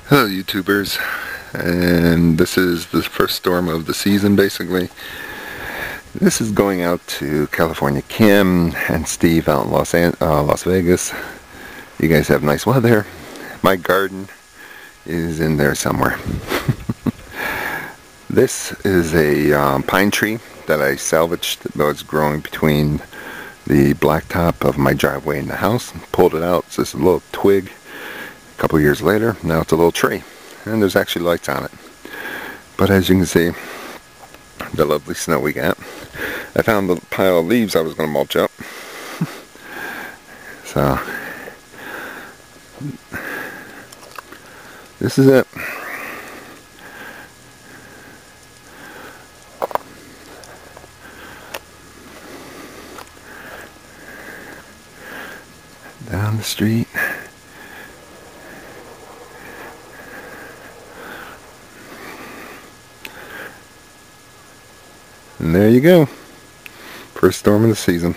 Hello YouTubers, and this is the first storm of the season basically. This is going out to California Kim and Steve out in Las Vegas. You guys have nice weather. My garden is in there somewhere. This is a pine tree that I salvaged that was growing between the blacktop of my driveway and the house. Pulled it out, it's just a little twig. A couple years later, now it's a little tree, and there's actually lights on it. But as you can see, the lovely snow we got. I found the pile of leaves I was going to mulch up. So this is it. Down the street. And there you go. First storm of the season.